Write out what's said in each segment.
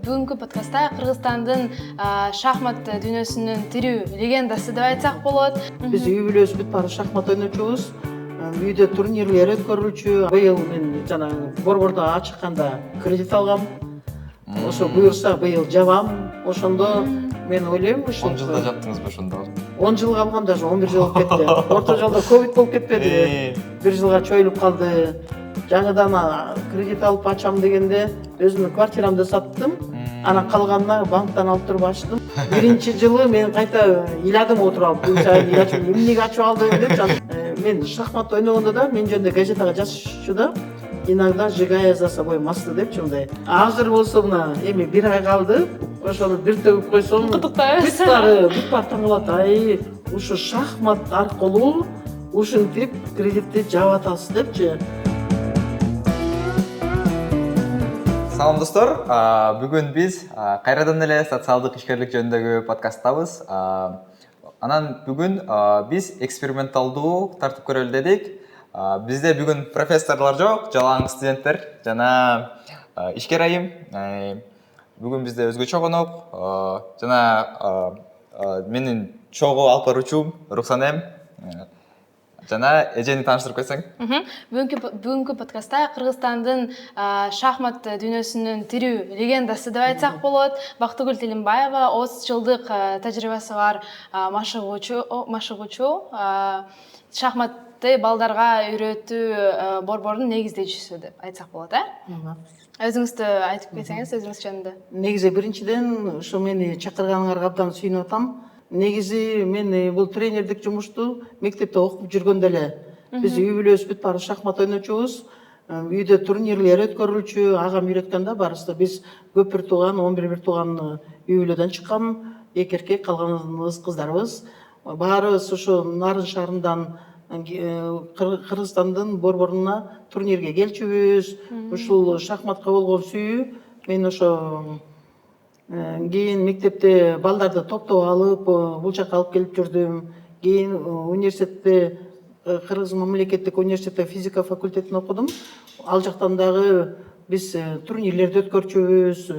Бүгүнкү подкастта Кыргызстандын шахмат дүйнөсүнүн тирүү легендасы деп айтсак болот. Биз үй бүлөбүз бүт баары шахмат ойночубуз. Үйдө турнирлер өткөрүлчү. Быйыл мен жанагы борбордо ачыкканда кредит алгам. Ошо буюрса быйыл жабам. Ошондо мен ойлойм ушул 10 жылда жаптыңызбы ошондо? 10 жылга алгам, даже 11 жыл болуп кетти. Орто жолдо ковид болуп кетпедиби? 1 жылга чоюлуп калды. Жаңыдан кредит алып ачам дегенде өзүмдүн квартирамды саттым. Анан калганына банктан алып туруп ачтым. Биринчи жылы мен кайта ыйладым отуруп алып. Эмнеге ачып алдым деп. Мен шахмат ойногондо да мен жөнүндө газетага жазышчу да. Иногда сжигая за собой масты депчи мындай. Азыр болсо мына эми 1 ай калды. Ошону бир төгүп койсоң, бүт баары таң калат. Ай, ушу шахмат аркылуу ушинтип кредитти жаап атасыз депчи. Салам достор, бүгүн биз кайрадан эле социалдык ишкерлик жөнүндөгү подкасттабыз. Анан бүгүн биз эксперименталдуу тартып көрөлү дедик. Бизде бүгүн профессорлор жок, жалаң студенттер жана ишкер айым. Бүгүн бизде өзгөчө конок жана менин чогуу алып баруучум Руксанем жана эжени тааныштырып койсоң. Бүгүнкү подкастта Кыргызстандын шахмат дүйнөсүнүн тирүү легендасы деп айтсак болот. Бактыгүл Тилимбаева 30 жылдык тажрыйбасы бар машыгуучу, шахматты балдарга үйрөтүү борборунун негиздечиси деп айтсак болот, Өзүңүздү айтып кетсеңиз, өзүңүз жөнүндө. Негизи биринчиден ушу мени чакырганыңарга абдан сүйүнүп атам. Негизи мен бул тренердик жумушту мектепте окуп жүргөндө эле биз үй бүлөбүз бүт баары шахмат ойночубуз. Үйдө турнирлер өткөрүлчү, агам үйрөткөн да барыбызды. Биз көп бир тууган, 11 бир тууган үй бүлөдөн чыккан, 2 эркек, калганыбыз кыздарыбыз. Баарыбыз ушу Нарын шаарынан Кыргызстандын борборуна турнирге келчүбүз. Ушул шахматка болгон сүйүү мен ошо кийин мектепте балдарды топтоп алып, бул жака алып келип жүрдүм. Кийин университетте, Кыргыз мамлекеттик университетте физика факультетин окудум. Ал жактан дагы биз турнирлерди өткөрчүбүз.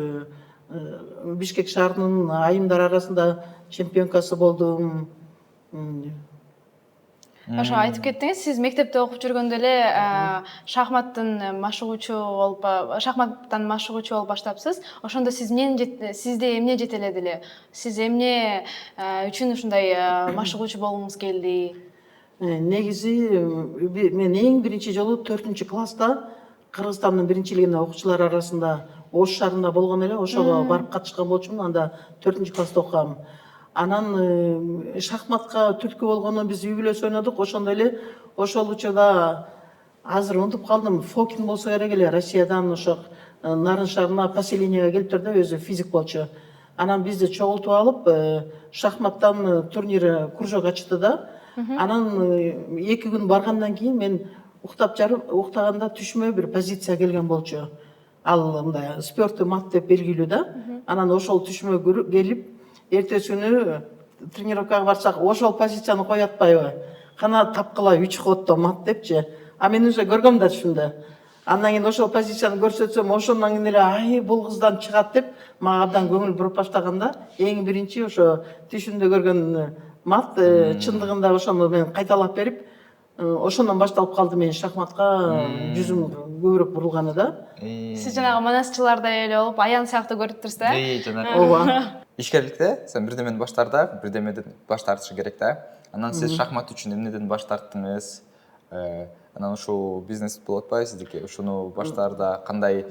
Бишкек шаарынын айымдар арасында чемпионкасы болдум. Ошо айтып кеттиңиз, сиз мектепте окуп жүргөндө эле шахматтан машыгуучу болуп баштапсыз. Ошондо сизде эмне жетеледи эле? Сиз эмне үчүн ушундай машыгуучу болгуңуз келди? Негизи мен эң биринчи жолу 4-класста Кыргызстандын биринчилигине окуучулар арасында Ош шаарында болгон эле, ошого барып катышкан болчумун. Анда 4-класста окугам. Анан шахматка түрткү болгону биз үй бүлөсү ойнодук. Ошондо эле ошол учурда азыр унутуп калдым, Фокин болсо керек эле, Россиядан ошо Нарын шаарына поселенияга келиптир да, өзү физик болчу. Анан бизди чогултуп алып, шахматтан турнир кружок ачты да. Анан 2 күн баргандан кийин мен уктаганда түшмө бир позиция келген болчу. Ал мындай спёртый мат деп белгилүү да. Анан ошол түшмө келип, эртеси күнү тренировкага барсак, ошол позицияны кое атпайбы? Кана тапкыла 3 ходдо мат депчи. А мен уже көргөм да түшүмдө. Андан кийин ошол позицияны көрсөтсөм, ошондон кийин эле ай бул кыздан чыгат деп мага абдан көңүл буруп баштаганда, эң биринчи ошо түшүмдө көргөн мат чындыгында ошону мен кайталап берип, ошондон башталып калды мен шахматка жүзүм көбүрөөк бурулганы да. Сиз жанагы манасчылардай эле болуп, аян сыяктуу көрүп турсуз, Ооба. Ишкерликте сен бирдемени баш тарда, бирдемеден баш тартышы керек да. Анан сиз шахмат үчүн эмнеден баш тарттыңыз? Анан ушул бизнес болуп атпайбы сиздики? Ушуну баштаарда кандай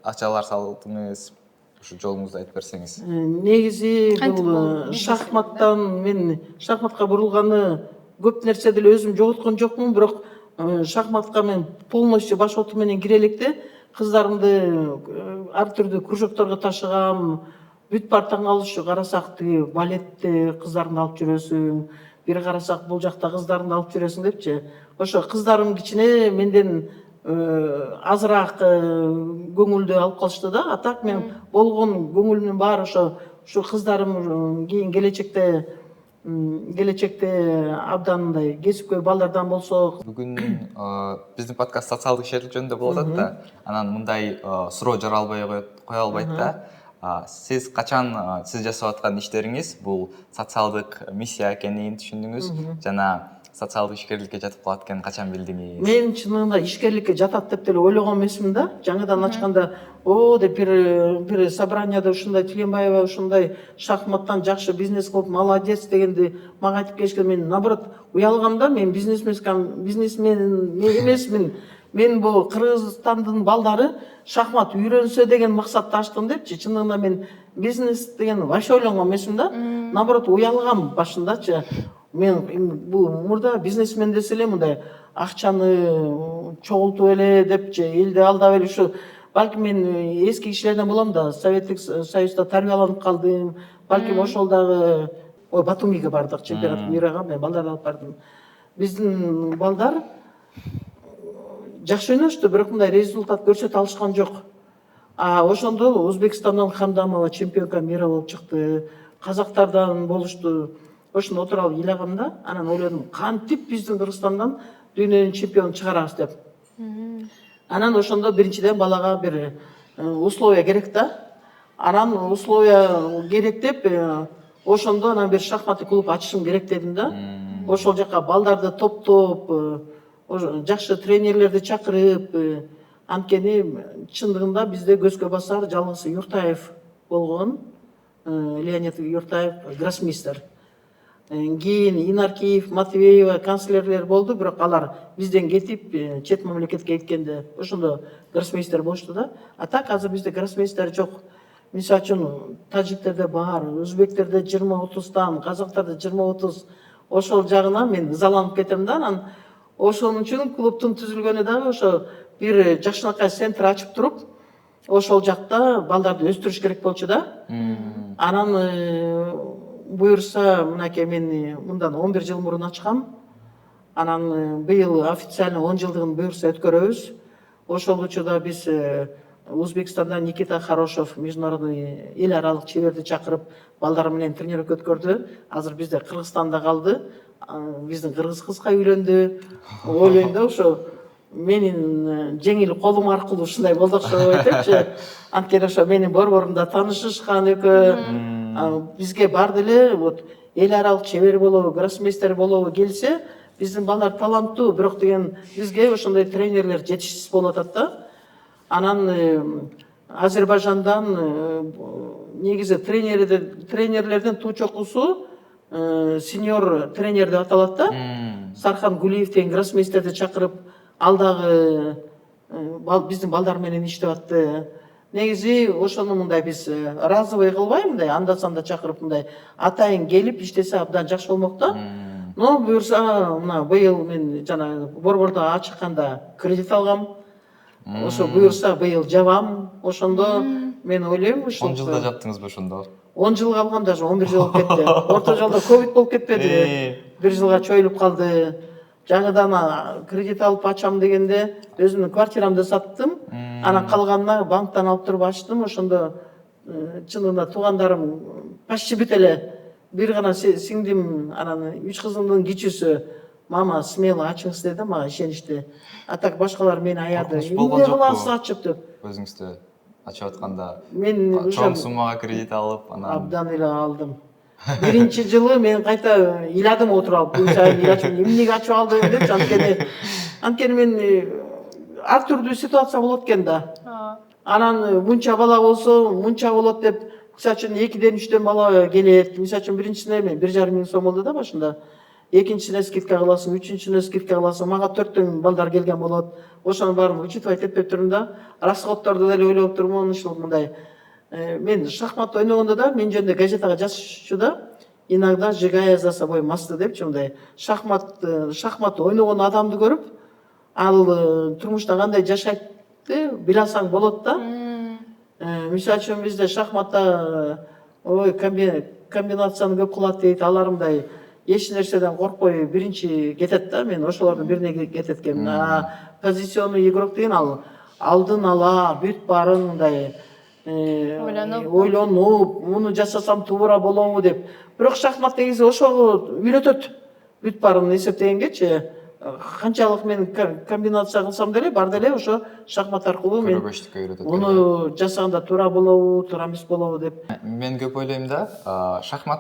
акчалар салдыңыз? Ушу жолуңузду айтып берсеңиз. Негизи бул шахматтан мен шахматка бурулганы көп нерседе эле өзүм жоготкон жокмун, бирок шахматка мен полностью баш оту менен кире электе кыздарымды ар түрдүү кружокторго ташыгам. Бүт бар таң калышчу, карасак тиги балетте кыздарыңды алып жүрөсүң, бир карасак бул жакта кыздарыңды алып жүрөсүң депчи. Ошо кыздарым кичине менден азыраак көңүлдү алып калышты да. А так мен болгон көңүлүмдүн баары ошо кыздарым кийин келечекте келечекте абдан мындай кесипкөй балдардан болсо. Бүгүн биздин подкаст социалдык ишер жөнүндө болуп атат да. Анан мындай суроо жаралбай кое албайт да. Сиз качан сиз жасап аткан иштериңиз бул социалдык миссия экенин түшүндүңүз жана социалдык ишкерликке жатып калат экенин качан билдиңиз? Мен чынында ишкерликке жатат деп деле ойлогон эмесмин да. Жаңыдан ачканда о деп бир собранияда ушундай Тиленбаева ушундай шахматтан жакшы бизнес кылып молодец дегенди мага айтып келишкен. Мен наоборот уялгам да. Мен бизнесмен эмесмин. Мен бул Кыргызстандын балдары шахмат үйрөнсө деген максатта ачтым депчи. Чынында мен бизнес деген вообще ойлонгон эмесмин да. Наоборот уялгам башындачы. Мен бул мурда бизнесмен десе эле мындай акчаны чогултуп эле депчи, элди алдап эле ушу балким мен эски кишилерден болом да, Советтик Союзда тарбияланып калдым. Балким ошол дагы Батумиге бардык чемпионат мирага, мен балдарды алып бардым. Биздин балдар жакшы ойношту, бирок мындай результат көрсөтө алышкан жок. Ошондо Өзбекстандан Хамдамова чемпионка мира болуп чыкты. Казактардан болушту. Ошондо отуруп алып ыйлагам да, анан ойлодум, кантип биздин Кыргызстандан дүйнөнүн чемпионун чыгарабыз деп. Анан ошондо биринчиден балага бир условия керек да. Анан условия керек деп, ошондо анан бир шахматный клуб ачышым керек дедим да. Ошол жака балдарды топтоп, жакшы тренерлерди чакырып, анткени чындыгында бизде көзгө басар жалгыз Юртаев болгон, Леонид Юртаев, гроссмейстер. Кийин Инаркиев, Матвеева канцлерлер болду, бирок алар бизден кетип чет мамлекетке кеткенде ошондо гроссмейстер болушту да. А так азыр бизде гроссмейстер жок. Мисалы үчүн тажиктерде бар, өзбектерде 20-30тан, казактарда 20-30. Ошол жагына мен ызаланып кетем да. Анан ошон үчүн клубтун түзүлгөнү дагы ошо бир жакшынакай центр ачып туруп, ошол жакта балдарды өстүрүш керек болчу да. Анан буюрса, мынакей мен мындан 11 жыл мурун ачкам. Анан быйыл официально 10 жылдыгын буюрса өткөрөбүз. Ошол учурда биз Өзбекстандан Никита Хорошев, международный эл аралык чеберди чакырып, балдар менен тренировка өткөрдү. Азыр бизде Кыргызстанда калды. Биздин кыргыз кызга үйлөндү. Ойлойм да, ошо менин жеңил колум аркылуу ушундай болду окшойт депчи. Анткени ошо менин борборумда таанышышкан экөө. Бизге барды эле, вот эл аралык чебер болобу, гроссмейстер болобу келсе, биздин балдар таланттуу, бирок деген бизге ошондой тренерлер жетишсиз болуп атат да. Анан Азербайжандан негизи тренерлердин туу чокусу сеньор тренер деп аталат да. Сархан Гулиев деген гроссмейстерди чакырып, ал дагы биздин балдар менен иштеп атты. Негизи ошону мындай биз разовый кылбай, мындай анда-санда чакырып, мындай атайын келип иштесе абдан жакшы болмок да. Но буюрса, мына быйыл мен жана борбордо ачыкканда кредит алгам. Ошо буюрса быйыл жабам. Ошондо мен ойлойм, ушул 10 жылда жаптыңызбы ошондо? 10 жыл калгам, даже 11 жыл болуп кетти. Орто жолдо ковид болуп кетпеди. 1 жылга чоюлуп калды. Жаңыдан кредит алып ачам дегенде өзүмдүн квартирамды саттым. Анан калганына банктан алып туруп ачтым. Ошондо чынында туугандарым почти бүт эле. Бир гана сиңдим, анан 3 кызымдын кичүүсү, мама смело ачыңыз деди мага ишеничти. А так башкалар мени аяды. Эмне кыласыз ачып деп. Өзүңүздү ачып атканда мен чоң суммага кредит алып, анан абдан эле алдым. Биринчи жылы мен кайта ыйладым отуруп алып, эмнеге ачып алдым деп, анткени мен ар түрдүү ситуация болот экен да. Анан мынча бала болсо, мынча болот деп, мисалы үчүн 2-ден 3-тен бала келет. Мисалы үчүн биринчисине мен 1,5 миң сом болду да башында. Экинчисине скидка кыласың, үчүнчүсүнө скидка кыласың. Мага 4төн балдар келген болот. Ошонун баарын учитывать этпей турмун да. Расходторду деле ойлоп турмун, ушул мындай. Мен шахмат ойногондо да мен жөнүндө газетага жазышчу да. Иногда сжигая за собой мосты депчи, мындай шахмат ойногон адамды көрүп, ал турмушта кандай жашайтты биле алсаң болот да. Мисалы үчүн бизде шахматта комбинацияны көп кылат дейт, алар мындай эч нерседен коркпой биринчи кетет да. Мен ошолордун бирине кетет экенмин. Позиционный игрок деген ал алдын ала бүт баарын мындай ойлонуп муну жасасам туура болобу деп. Бирок шахмат негизи ошого үйрөтөт. Бүт баарын эсептегенгечи канчалык мен комбинация кылсам деле бар деле ошо шахмат аркылуу мен көрөгөчтүккө үйрөтөт. муну жасаганда туура болобу, туура эмес болобу деп. Мен көп ойлойм да, шахмат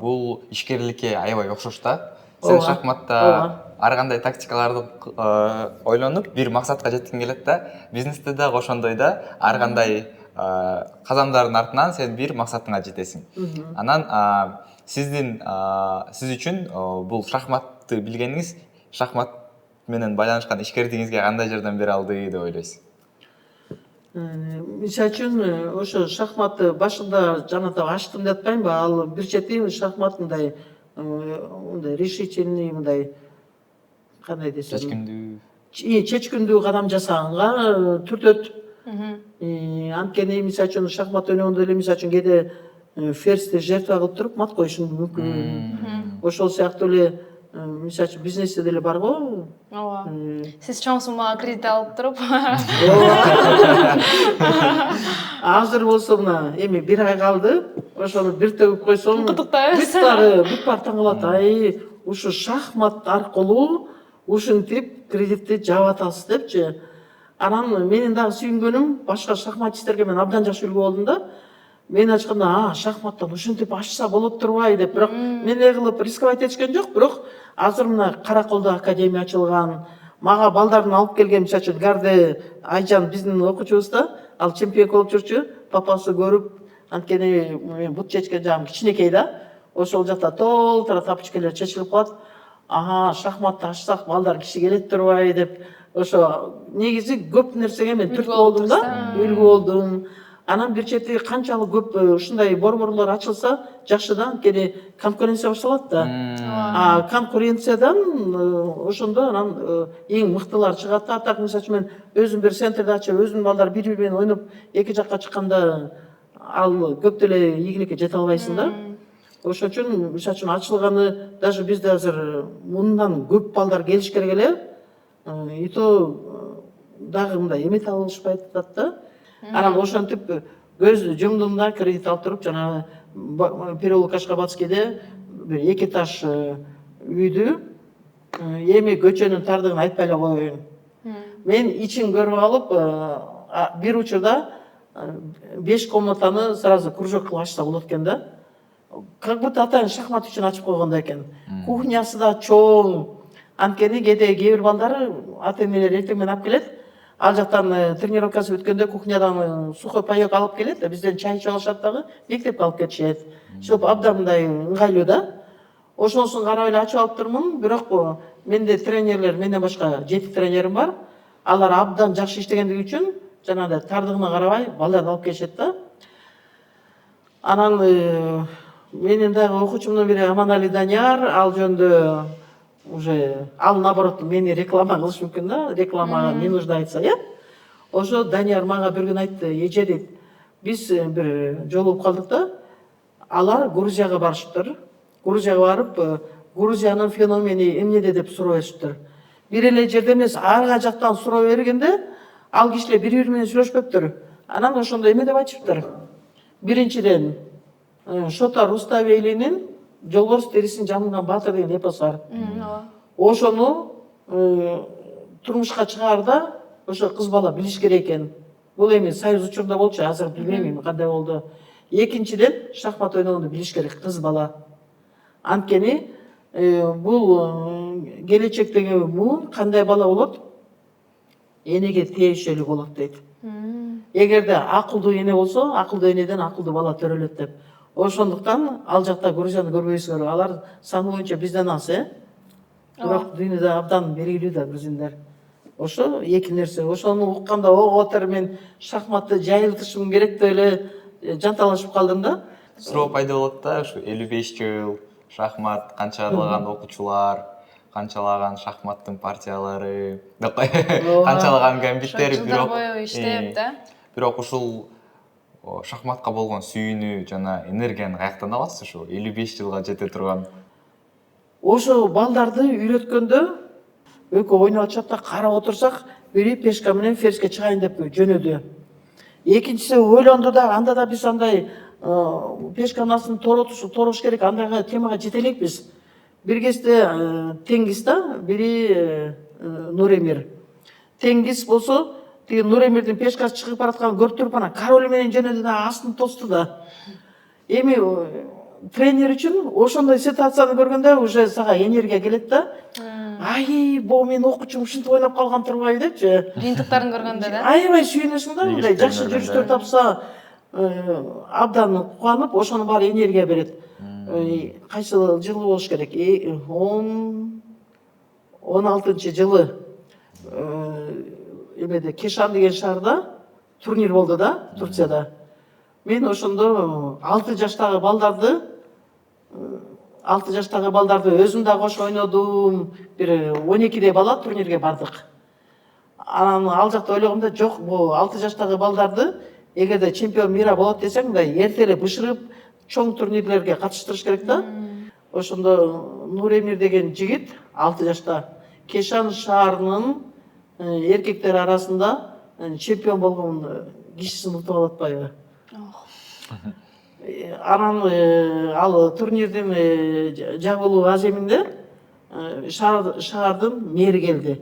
бул ишкерликке аябай окшош да. Сен шахматта ар кандай тактикаларды ойлонуп бир максатка жеткиң келет да. Бизнесте дагы ошондой да, ар кандай казамдардын артынан сен бир максатыңа жетесиң. Анан сиз үчүн бул шахматты билгениңиз шахмат менен байланышкан ишкерлигиңизге кандай жардам бере алды деп ойлойсуз? Мисалы үчүн ошо шахматты башында жанагындай ачтым деп атпаймынбы, ал бир чети шахмат мындай решительный мындай кандай десем, чечкиндүү кадам жасаганга түртөт. Анткени мисалы үчүн шахмат ойногондо эле мисалы үчүн кээде ферзди жертва кылып туруп мат коюшуң мүмкүн. Ошол сыяктуу эле мисалы үчүн бизнесте деле бар го. Ооба. Сиз чоң суммага кредит алып туруп. Азыр болсо мына эми бир ай калды. Ошону бир төгүп койсоң, бүт баары таң калат. Ай, ушу шахмат аркылуу ушинтип кредитти жаап атасыз депчи. Анан менин дагы сүйүнгөнүм, башка шахматисттерге мен абдан жакшы үлгү болдум да. Мен ачканда, шахматтан ушинтип ачса болот турбайбы деп, бирок мен эле кылып рисковать этишкен жок, бирок азыр мына Караколдо академия ачылган. Мага балдарын алып келген, мисалы үчүн Гарде Айжан биздин окуучубуз да, ал чемпион болуп жүрчү, папасы көрүп, анткени мен бут чечкен жагым кичинекей да. Ошол жакта толтура тапочкалар чечилип калат. Шахматты ачсак балдар киши келет турбайбы деп. Ошо негизи көп нерсеге мен түрткү болдум да, үлгү болдум. Анан бир чети канчалык көп ушундай борборлор ачылса жакшы да, анткени конкуренция башталат да. Конкуренциядан ошондо анан эң мыктылар чыгат да. Так мисалы үчүн мен өзүм бир центрди ачып, өзүмдүн балдар бири менен ойноп эки жакка чыкканда ал көп деле ийгиликке жете албайсың да. Ошон үчүн мисалы үчүн ачылганы даже бизде азыр мындан көп балдар келиш керек эле. И то дагы мындай эмете алышпай атат да. Анан ошентип көз жумдум да, кредит алып туруп, жана переулок Ашкабадскийде бир эки этаж үйдү эми көчөнүн тардыгын айтпай эле коеюн. Мен ичин көрүп алып, бир учурда 5 комнатаны сразу кружок кылып ачса болот экен да. Как будто атайын шахмат үчүн ачып койгондой экен. Кухнясы да чоң. Анткени кээде кээ бир балдар ата-энелер эртең менен алып келет. Ал жактан тренировкасы бүткөндө кухнядан сухой паёк алып келет, бизден чай ичип алышат дагы, мектепке алып кетишет. Чтоб абдан мындай ыңгайлуу да. Ошонусун карап эле ачып алып турмун, бирок менде тренерлер, менден башка 7 тренерим бар. Алар абдан жакшы иштегендиги үчүн жанагындай тардыгына карабай балдарды алып келишет да. Анан менин дагы окуучумдун бири Аманали Данияр, ал жөндө уже ал наоборот мени реклама кылыш мүмкүн да, рекламага не нуждается, Ошо Данияр мага бир күн айтты, эже дейт, биз бир жолугуп калдык да, алар Грузияга барышыптыр. Грузияга барып, Грузиянын феномени эмнеде деп суроо беришиптир. Бир эле жерде эмес, арга жактан суроо бергенде, ал кишилер бири-бири менен сүйлөшпөптүр. Анан ошондо эме деп айтышыптыр. Биринчиден, Шота Руставелинин Жолборс терисин жамылган баатыр деген эпос бар. Ошону турмушка чыгаарда ошо кыз бала билиш керек экен. Бул эми союз учурунда болчу, азыр билбейм кандай болду. Экинчиден, шахмат ойногонду билиш керек кыз бала. Анткени бул келечектеги муун кандай бала болот? Энеге тиешелүү болот дейт. Эгерде акылдуу эне болсо, акылдуу энеден акылдуу бала төрөлөт деп. Ошондуктан ал жакта Грузияны көрбөйсүздөр. Алар саны боюнча бизден аз, бирок дүйнөдө абдан белгилүү да грузиндер. Ошо эки нерсе. Ошону укканда отур мен шахматты жайылтышым керек деп эле жанталашып калдым да. Суроо пайда болот да, ушу 55 жыл шахмат, канчалаган окуучулар, канчалаган шахматтын партиялары, канчалаган гамбиттер, жылдар бою иштеп да. Бирок ушул шахматка болгон сүйүүнү жана энергияны каяктан аласыз ушу 55 жылга жете турган? Ошо балдарды үйрөткөндө экөө ойноп атышат да, карап отурсак, бири пешка менен ферзге чыгайын деп жөнөдү. экинчиси ойлонду да анда да биз андай пешканасын торотуш керек, андайга темага жете элекпиз. Бир кезде Теңгиз да, бири Нуремир. Теңгиз болсо тиги Нуремирдин пешкасы чыгып баратканын көрүп туруп анан король менен жөнөдү да астын тосту да. Эми тренер үчүн ошондой ситуацияны көргөндө уже сага энергия келет да. Ай, бо мен окуучум ушинтип ойноп калган турбайбы депчи. Жыйынтыктарын көргөндө да. Аябай сүйүнөсүң да, мындай жакшы жүрүштөр тапса, абдан кубанып, ошонун баары энергия берет. Кайсы жылы болуш керек? 16-жылы эмеде Кешан деген шаарда турнир болду да, Турцияда. Мен ошондо 6 жаштагы балдарды өзүм да кош ойнодум. Бир 12 бала турнирге бардык. Анан ал жакта ойлогомда, жок, бул 6 жаштагы балдарды эгерде чемпион мира болот десең, мындай эрте эле бышырып, чоң турнирлерге катыштырыш керек да. Ошондо Нуремир деген жигит 6 жашта Кешан шаарынын эркектер арасында чемпион болгон кишисин утуп алып атпайбы. Анан ал турнирдин жабылуу аземинде шаардын мэри келди.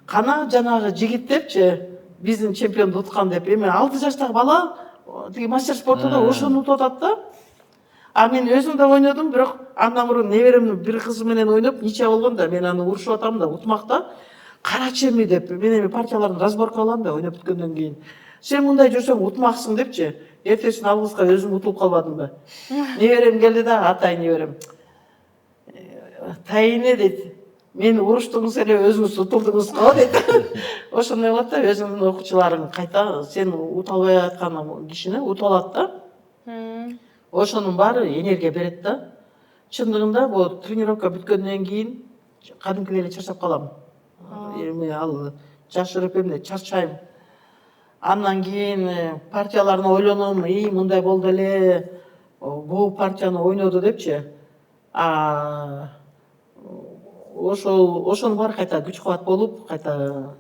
Кана жанагы жигит депчи, биздин чемпионду уткан деп. Эми 6 жаштагы бала тиги мастер спортуда ошону утуп атат да. А мен өзүм да ойнодум, бирок андан мурун неберемдин бир кызы менен ойноп, ниче болгон да, мен аны урушуп атам да, утмак да. Карачы эми деп, мен эми партияларды разборка кылам да, ойноп бүткөндөн кийин. Сен мындай жүрсөң утмаксың депчи. Эртесин алгыска өзүм утулуп калбадымбы? Неберем келди да, атай неберем. Тайыне дейт. Мен уруштуңуз эле өзүңүз утулдуңуз го дейт. Ошондой болот да, өзүңдүн окуучуларың кайта сен утуп албай аткан кишини утуп алат да. Ошонун баары энергия берет да. Чындыгында бул тренировка бүткөндөн кийин кадимкидей эле чарчап калам. Эми ал жашырып эмне чарчайм. Андан кийин партияларын ойлоном, мындай болду эле, бул партияны ойноду депчи. Ошонун баары кайта күч кубат болуп, кайта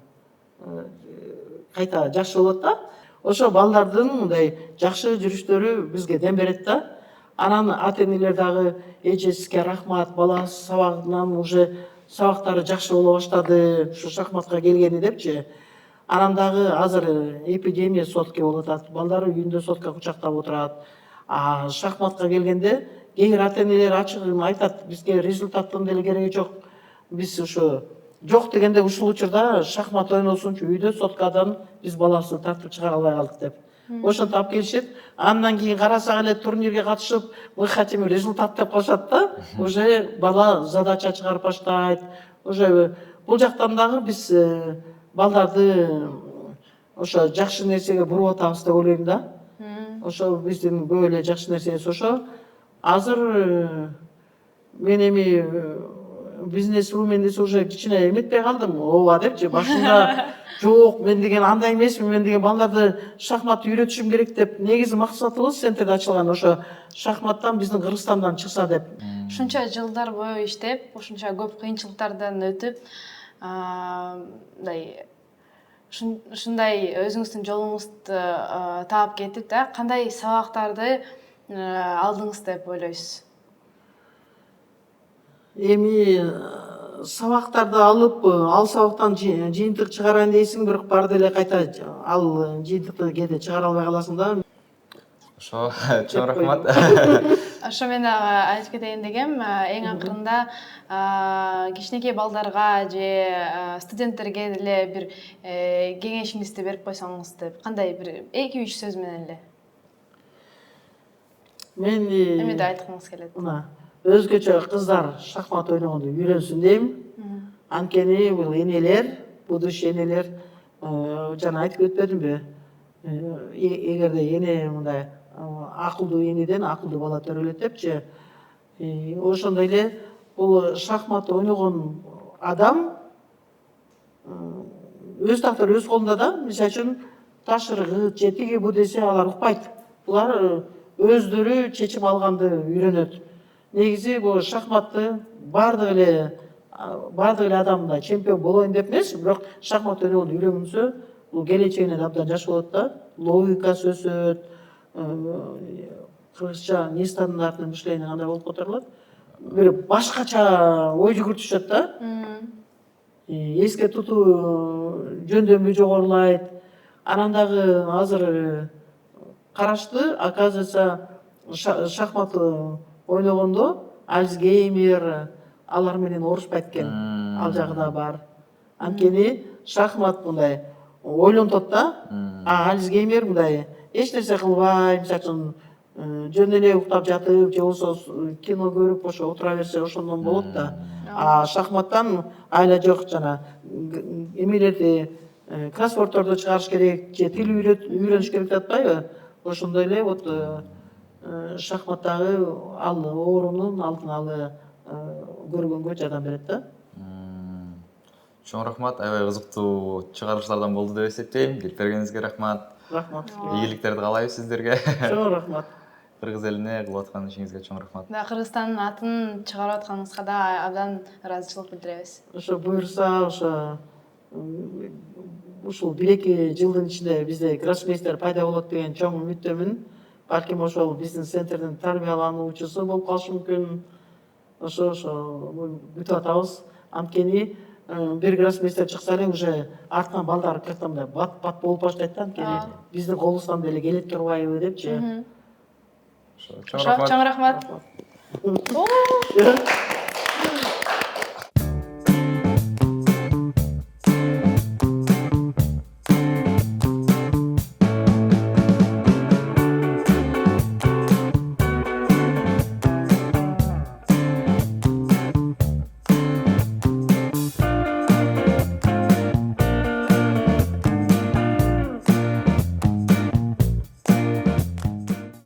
жакшы болот да. Ошо балдардын мындай жакшы жүрүштөрү бизге дем берет да. Анан ата-энелер дагы эжесизге рахмат, баласы сабагынан уже сабактары жакшы боло баштады, ушу шахматка келгени депчи. Анан дагы азыр эпидемия сотке болуп атат, балдары үйүндө сотка кучактап отурат. Шахматка келгенде кээ бир ата-энелер ачык айтат, бизге результаттын деле кереги жок. Биз ушу жок дегенде ушул учурда шахмат ойносунчу үйдө соткадан биз баласын тартып чыгара албай калдык деп. Ошентип алып келишет. Андан кийин карасак эле турнирге катышып, мы хотим результат деп коюшат да. Уже бала задача чыгарып баштайт. Уже бул жактан дагы биз балдарды ошо жакшы нерсеге буруп атабыз деп ойлойм да. Ошо биздин көп эле жакшы нерсебиз ошо. Азыр мен эми бизнес-вумен десе уже кичине эметпей калдым. Ооба депчи, башында жок, мен деген андай эмесмин, мен деген балдарды шахмат үйрөтүшүм керек деп. Негизи максатыбыз сентерде ачылган ошо шахматтан биздин Кыргызстандан чыкса деп. Ушунча жылдар бою иштеп, ушунча көп кыйынчылыктардан өтүп, ушундай өзүңүздүн жолуңузду таап кетип да, кандай сабактарды алдыңыз деп ойлойсуз? Эми сабактарды алып, ал сабактан жыйынтык чыгарайын дейсиң, бирок барды эле кайта ал жыйынтыкты кээде чыгара албай каласың да. Ошо чоң рахмат. Ошо мен айтып кетейин дегем, эң акырында кичинекей балдарга же студенттерге деле бир кеңешиңизди берип койсоңуз деп, кандай бир 2-3 сөз менен эле. Мен эмеде айткыңыз келет? Өзгөчө кыздар шахмат ойногонду үйрөнсүн дейм. Анткени бул энелер, будущий энелер, жана айтып өтпөдүмбү? Эгерде эне мындай акылдуу энеден акылдуу бала төрөлөт депчи. Ошондой эле бул шахмат ойногон адам өз тагдыры өз колунда да. Мисалы үчүн ташыргыт же тиги бу десе алар укпайт. Булар өздөрү чечим алганды үйрөнөт. Негизи бул шахматты бардык эле адамда чемпион болоюн деп эмес, бирок шахмат ойногонду үйрөнгөнсө бул келечегине да абдан жакшы болот да. Логикасы өсөт, кыргызча нестандартный мышление кандай болуп которулат. Бир башкача ой жүгүртүшөт да. Эске тутуу жөндөмү жогорулайт. Анан дагы азыр карашты, оказывается, шахмат ойногондо Альцгеймер алар менен оорушпайт экен. Ал жагы да бар. Анткени шахмат мындай ойлонтот да, а Альцгеймер мындай эч нерсе кылбай, мисалы үчүн жөн эле уктап жатып, же болбосо кино көрүп ошо отура берсе ошондон болот да. А шахматтан айла жок жана эмелерди кроссвордторду чыгарыш керек, же тил үйрөнүш керек деп атпайбы? Ошондой эле вот шахматтагы ал оорунун алдын алы көргөнгө жардам берет да. Чоң рахмат, аябай кызыктуу чыгарылыштардан болду деп эсептейм. Келип бергениңизге рахмат. Рахмат. Ийгиликтерди каалайбыз сиздерге. Чоң рахмат. Кыргыз элине кылып аткан ишиңизге чоң рахмат. Кыргызстандын атын чыгарып атканыңызга да абдан ыраазычылык билдиребиз. Ошо буюрса, ошо ушул 1-2 жылдын ичинде бизде гроссмейстер пайда болот деген чоң үмүттөмүн. Балким ошол бизнес центрдин тарбиялануучусу болуп калышы мүмкүн. Ошо бүтүп атабыз. Анткени бир гроссмейстер чыкса эле уже артынан балдар как-то мындай бат болуп баштайт да. Анткени биздин колубуздан деле келет турбайбы депчи. Чоң рахмат. Чоң рахмат.